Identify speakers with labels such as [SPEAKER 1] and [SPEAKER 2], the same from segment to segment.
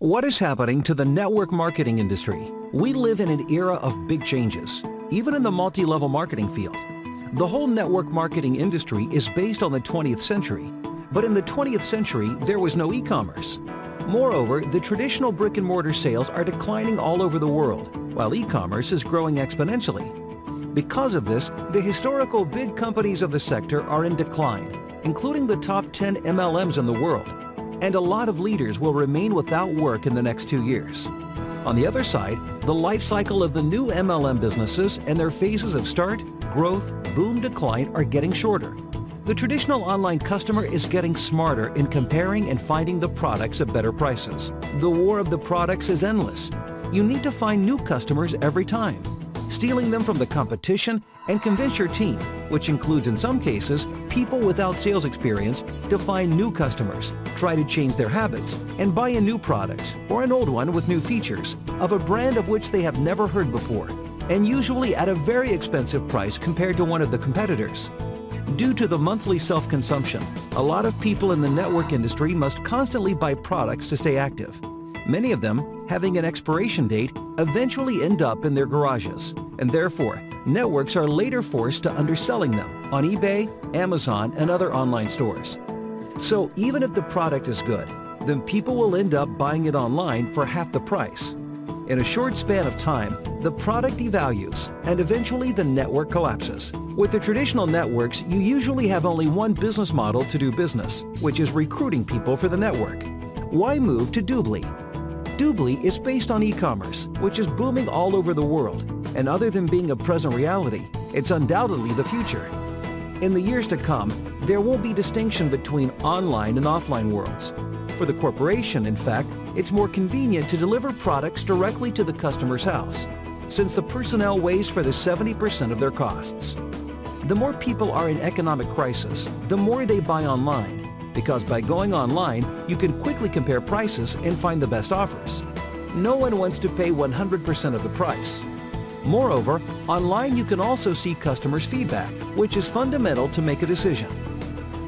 [SPEAKER 1] What is happening to the network marketing industry? We live in an era of big changes, even in the multi-level marketing field. The whole network marketing industry is based on the 20th century, but in the 20th century, there was no e-commerce. Moreover, the traditional brick-and-mortar sales are declining all over the world, while e-commerce is growing exponentially. Because of this, the historical big companies of the sector are in decline, including the top 10 MLMs in the world, and a lot of leaders will remain without work in the next 2 years. On the other side, the life cycle of the new MLM businesses and their phases of start, growth, boom, decline are getting shorter. The traditional online customer is getting smarter in comparing and finding the products at better prices. The war of the products is endless. You need to find new customers every time, stealing them from the competition and convince your team, which includes in some cases people without sales experience, to find new customers, try to change their habits, and buy a new product or an old one with new features of a brand of which they have never heard before, and usually at a very expensive price compared to one of the competitors. Due to the monthly self-consumption, a lot of people in the network industry must constantly buy products to stay active. Many of them, having an expiration date, eventually end up in their garages, and therefore, networks are later forced to underselling them on eBay, Amazon, and other online stores. So even if the product is good, then people will end up buying it online for half the price. In a short span of time, the product devalues, and eventually the network collapses. With the traditional networks, you usually have only one business model to do business, which is recruiting people for the network. Why move to Dubli? Dubli is based on e-commerce, which is booming all over the world, and other than being a present reality, it's undoubtedly the future. In the years to come, there won't be distinction between online and offline worlds. For the corporation, in fact, it's more convenient to deliver products directly to the customer's house, since the personnel weighs for the 70% of their costs. The more people are in economic crisis, the more they buy online, because by going online, you can quickly compare prices and find the best offers. No one wants to pay 100% of the price. Moreover, online you can also see customers' feedback, which is fundamental to make a decision.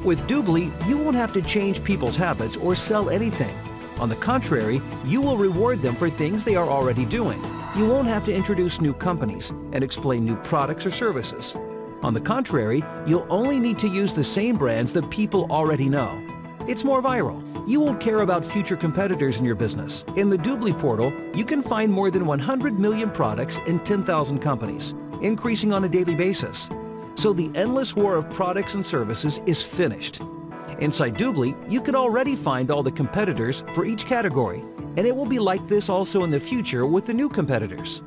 [SPEAKER 1] With Dubli, you won't have to change people's habits or sell anything. On the contrary, you will reward them for things they are already doing. You won't have to introduce new companies and explain new products or services. On the contrary, you'll only need to use the same brands that people already know. It's more viral. You won't care about future competitors in your business. In the Dubli portal, you can find more than 100 million products in 10,000 companies, increasing on a daily basis. So the endless war of products and services is finished. Inside Dubli, you can already find all the competitors for each category, and it will be like this also in the future with the new competitors.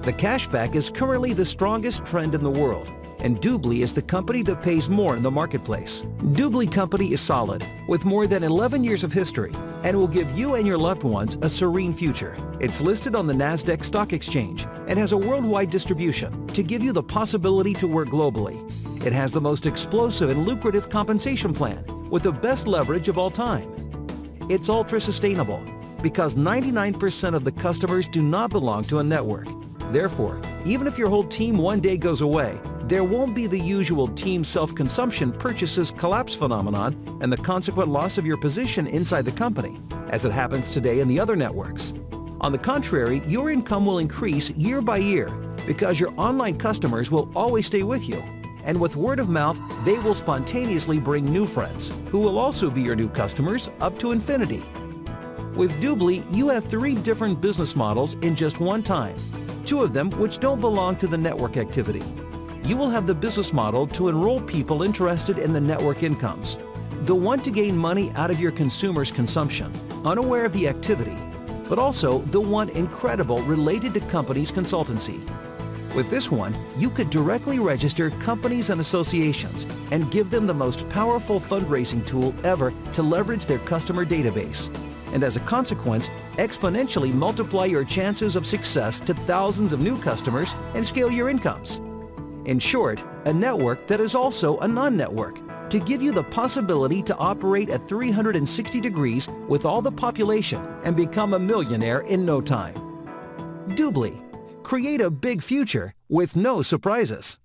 [SPEAKER 1] The cashback is currently the strongest trend in the world, and Dubli is the company that pays more in the marketplace. Dubli company is solid, with more than 11 years of history, and will give you and your loved ones a serene future. It's listed on the Nasdaq Stock Exchange and has a worldwide distribution to give you the possibility to work globally. It has the most explosive and lucrative compensation plan with the best leverage of all time. It's ultra-sustainable because 99% of the customers do not belong to a network. Therefore, even if your whole team one day goes away, there won't be the usual team self-consumption purchases collapse phenomenon and the consequent loss of your position inside the company, as it happens today in the other networks. On the contrary, your income will increase year by year because your online customers will always stay with you. And with word of mouth, they will spontaneously bring new friends, who will also be your new customers up to infinity. With Dubli, you have 3 different business models in just one time, 2 of them which don't belong to the network activity. You will have the business model to enroll people interested in the network incomes, the one to gain money out of your consumers' consumption, unaware of the activity, but also the one incredible related to companies' consultancy. With this one, you could directly register companies and associations and give them the most powerful fundraising tool ever to leverage their customer database, and as a consequence, exponentially multiply your chances of success to thousands of new customers and scale your incomes. In short, a network that is also a non-network, to give you the possibility to operate at 360 degrees with all the population and become a millionaire in no time. Dubli. Create a big future with no surprises.